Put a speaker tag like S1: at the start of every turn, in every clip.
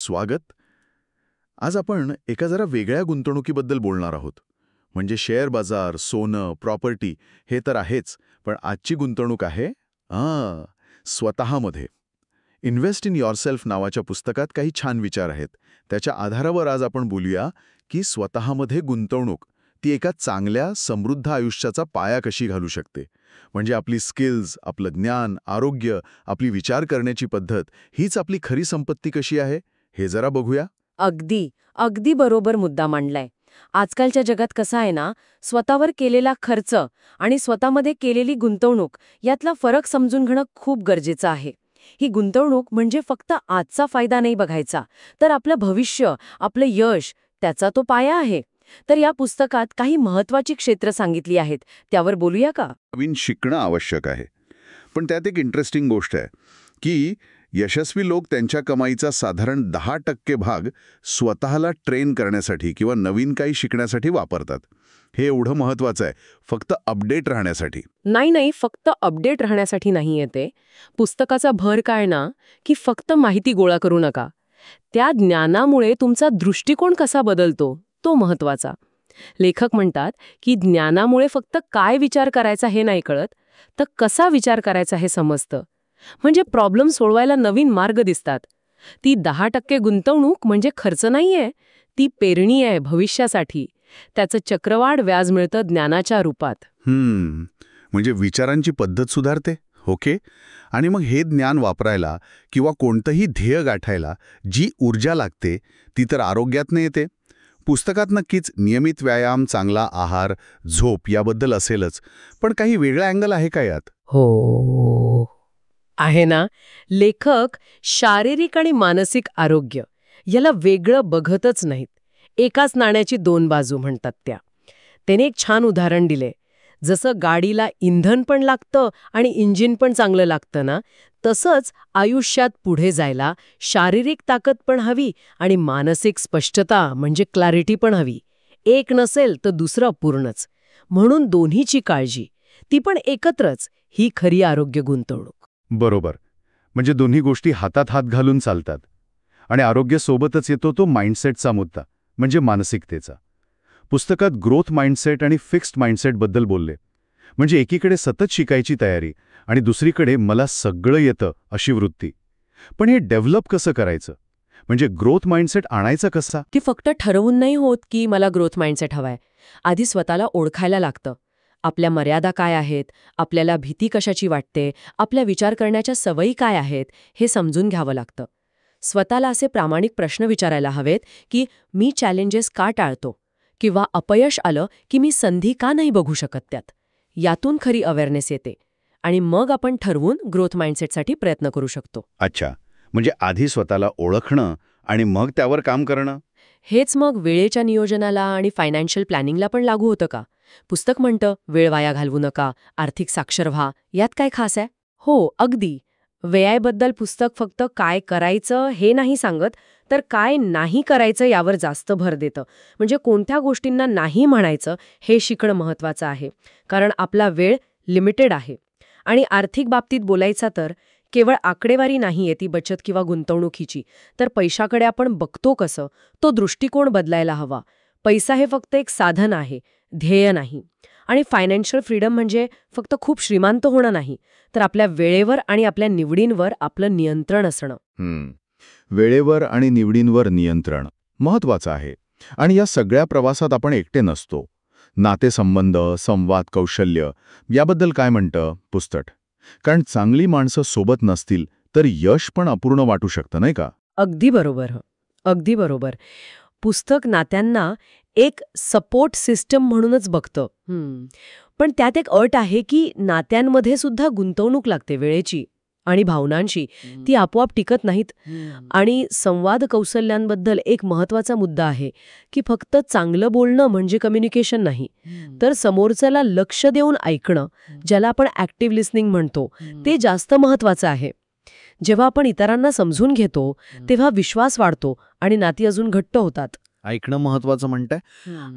S1: स्वागत. आज आपण एका जरा वेगळ्या गुंतवणुकीबद्दल बोलणार आहोत. म्हणजे शेअर बाजार, सोनं, प्रॉपर्टी हे तर आहेच, पण आजची गुंतवणूक आहे स्वतःमध्ये. इन्व्हेस्ट इन युअरसेल्फ नावाच्या पुस्तकात काही छान विचार आहेत. त्याच्या आधारावर आज आपण बोलूया की स्वतःमध्ये गुंतवणूक ती एका चांगल्या, समृद्ध आयुष्याचा पाया कशी घालू शकते. म्हणजे आपली स्किल्स, आपलं ज्ञान, आरोग्य, आपली विचार करण्याची पद्धत हीच आपली खरी संपत्ती कशी आहे हे जरा बघूया.
S2: अगदी अगदी बरोबर मुद्दा मांडलाय. आजकालच्या जगात कसा आहे ना, स्वतःवर केलेला खर्च आणि स्वतःमध्ये केलेली गुंतवणूक यातला फरक समजून घेणं खूप गरजेचं आहे. ही गुंतवणूक म्हणजे फक्त आजचा फायदा नाही बघायचा, तर आपलं भविष्य, आपलं यश त्याचा तो पाया आहे. तर या पुस्तकात काही महत्वाची क्षेत्र सांगितली आहेत, त्यावर बोलूया का?
S1: नवीन शिकणं आवश्यक आहे. पण त्यात एक इंटरेस्टिंग गोष्ट आहे की यशस्वी लोक त्यांच्या कमाईचा साधारण 10% भाग स्वतःला ट्रेन करण्यासाठी किंवा नवीन काही शिकण्यासाठी वापरतात. हे एवढं महत्वाचं आहे, फक्त अपडेट राहण्यासाठी.
S2: नाही, फक्त अपडेट राहण्यासाठी नाही येते. पुस्तकाचा भर काय ना, की फक्त माहिती गोळा करू नका. त्या ज्ञानामुळे तुमचा दृष्टिकोन कसा बदलतो तो महत्वाचा. लेखक म्हणतात की ज्ञानामुळे फक्त काय विचार करायचा हे नाही कळत, तर कसा विचार करायचा हे समजतं. म्हणजे प्रॉब्लेम सोडवायला नवीन मार्ग दिसतात. ती 10% गुंतवणूक म्हणजे खर्च नाहीये, ती पेरणी आहे भविष्यासाठी. त्याचं चक्रवाढ व्याज मिळतं ज्ञानाच्या रूपात.
S1: म्हणजे विचारांची पद्धत सुधारते. ओके. आणि मग हे ज्ञान वापरायला किंवा कोणतंही ध्येय गाठायला जी ऊर्जा लागते ती तर आरोग्यातनं येते. पुस्तकात नक्कीच नियमित व्यायाम, चांगला आहार, झोप याबद्दल असेलच, पण काही वेगळा अँगल आहे का यात?
S2: हो, आहे ना. लेखक शारीरिक आणि मानसिक आरोग्य याला वेगळं बघतच नाहीत. एकाच नाण्याची दोन बाजू म्हणतात त्या. त्याने एक छान उदाहरण दिले. जसं गाडीला इंधन पण लागतं आणि इंजिन पण चांगलं लागतं ना, तसंच आयुष्यात पुढे जायला शारीरिक ताकद पण हवी आणि मानसिक स्पष्टता म्हणजे क्लॅरिटी पण हवी. एक नसेल तर दुसरं अपूर्णच. म्हणून दोन्हीची काळजी, ती पण एकत्रच, ही खरी आरोग्य गुंतवणूक.
S1: बरोबर. म्हणजे दोन्ही गोष्टी हातात हात घालून चालतात. आणि आरोग्यासोबतच येतो तो माइंडसेटचा मुद्दा, म्हणजे मानसिकतेचा. पुस्तकात ग्रोथ माइंडसेट आणि फिक्स्ड माइंडसेटबद्दल बोलले. म्हणजे एकीकडे सतत शिकायची तयारी आणि दुसरीकडे मला सगळं येतं अशी वृत्ती. पण हे डेव्हलप कसं करायचं? म्हणजे ग्रोथ माइंडसेट आणायचा कसा?
S2: ती फक्त ठरवून नाही होत की मला ग्रोथ माइंडसेट हवाय. आधी स्वतःला ओळखायला लागतं. आपल्या मर्यादा काय आहेत, आपल्याला भीती कशाची वाटते, आपल्या विचार करण्याच्या सवयी काय आहेत, हे समजून घ्यावं लागतं. स्वतःला असे प्रामाणिक प्रश्न विचारायला हवेत की मी चॅलेंजेस का टाळतो, किंवा अपयश आलं की मी संधी का नाही बघू शकत त्यात. यातून खरी अवेअरनेस येते आणि मग आपण ठरवून ग्रोथ माइंडसेटसाठी प्रयत्न करू शकतो.
S1: अच्छा, म्हणजे आधी स्वतःला ओळखणं आणि मग त्यावर काम करणं.
S2: हेच मग वेळेच्या नियोजनाला आणि फायनान्शियल प्लॅनिंगला पण लागू होतं का? पुस्तक म्हणतं वेळ वाया घालवू नका, आर्थिक साक्षर व्हा. यात काय खास आहे? हो, अगदी. व्ययाबद्दल पुस्तक फक्त काय करायचं हे नाही सांगत, तर काय नाही करायचं यावर जास्त भर देतं. म्हणजे कोणत्या गोष्टींना नाही म्हणायचं हे शिकणं महत्वाचं आहे. कारण आपला वेळ लिमिटेड आहे. आणि आर्थिक बाबतीत बोलायचा तर केवळ आकडेवारी नाहीये ती बचत किंवा गुंतवणुकीची, तर पैशाकडे आपण बघतो कसं, तो दृष्टिकोन बदलायला हवा. पैसा हे फक्त एक साधन आहे, ध्येय नाही. आणि फायनान्शियल फ्रीडम म्हणजे फक्त खूप श्रीमंत होणं नाही, तर आपल्या वेळेवर आणि आपल्या निवडींवर आपलं नियंत्रण असणं.
S1: वेळेवर आणि निवडींवर नियंत्रण महत्वाचं आहे. आणि या सगळ्या प्रवासात आपण एकटे नसतो. नातेसंबंध, संवाद, कौशल्य याबद्दल काय म्हणतं पुस्तक? कारण चांगली माणसं सोबत नसतील तर यश पण अपूर्ण वाटू शकतं, नाही का?
S2: अगदी बरोबर. अगदी बरोबर. पुस्तक नात्यांना एक सपोर्ट सिस्टम म्हणूनच बघतं. पण त्यात एक अट आहे की नात्यांमध्ये सुद्धा गुंतवणूक लागते वेळेची आणि भावनांची. ती आपोआप टिकत नाहीत. आणि संवाद कौशल्यांबद्दल एक महत्वाचा मुद्दा आहे की फक्त चांगलं बोलणं म्हणजे कम्युनिकेशन नाही, तर समोरच्याला लक्ष देऊन ऐकणं, ज्याला आपण ॲक्टिव्ह लिसनिंग म्हणतो, ते जास्त महत्वाचं आहे. जेव्हा आपण इतरांना समजून घेतो तेव्हा विश्वास वाढतो आणि नाती अजून घट्ट होतात.
S3: ऐकणं महत्वाचं म्हणताय.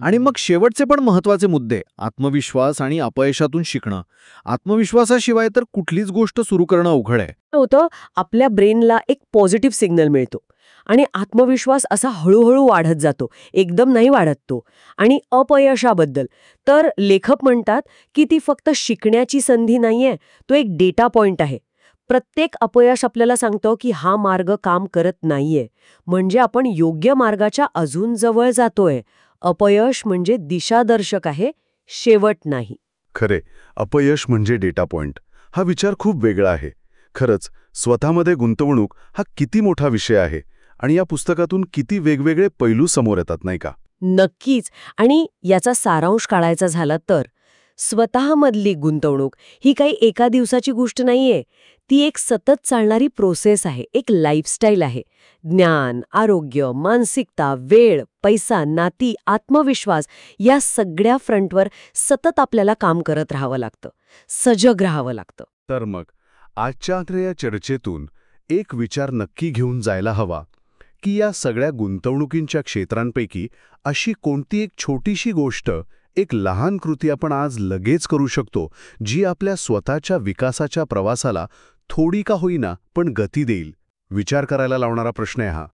S3: आणि मग शेवटचे पण महत्वाचे मुद्दे, आत्मविश्वास आणि अपयशातून शिकणं. आत्मविश्वासाशिवाय तर कुठलीच गोष्ट सुरू करणं अवघड आहे.
S2: होतं आपल्या ब्रेनला एक पॉझिटिव्ह सिग्नल मिळतो आणि आत्मविश्वास असा हळूहळू वाढत जातो, एकदम नाही वाढत तो. आणि अपयशाबद्दल तर लेखक म्हणतात की ती फक्त शिकण्याची संधी नाहीये, तो एक डेटा पॉइंट आहे. प्रत्येक अपयश आपल्याला सांगतो की हा मार्ग काम करत नाहीये, म्हणजे आपण योग्य मार्गाच्या अजून जवळ जातोय. अपयश म्हणजे दिशादर्शक आहे, शेवट नाही.
S1: खरे, अपयश म्हणजे डेटा पॉइंट. हा विचार खूप वेगळा आहे. खरंच, स्वतःमध्ये गुंतवणूक हा किती मोठा विषय आहे आणि या पुस्तकातून किती वेगवेगळे पैलू समोर येतात, नाही का?
S2: नक्कीच. आणि याचा सारांश काढायचा झाला तर स्वतःमधली गुंतवणूक ही काही एका दिवसाची गोष्ट नाहीये. ती एक सतत चालणारी प्रोसेस आहे, एक लाईफस्टाईल आहे. ज्ञान, आरोग्य, मानसिकता, वेळ, पैसा, नाती, आत्मविश्वास या सगळ्या फ्रंटवर सतत आपल्याला काम करत राहावं लागतं, सजग राहावं लागतं.
S1: तर मग आजच्या या चर्चेतून एक विचार नक्की घेऊन जायला हवा की या सगळ्या गुंतवणुकींच्या क्षेत्रांपैकी अशी कोणती एक छोटीशी गोष्ट, एक लहान कृती आपण आज लगेच करू शकतो जी आपल्या स्वतःच्या विकासाच्या प्रवासाला थोडी का होईना पण गती देईल. विचार करायला लावणारा प्रश्न आहे हा.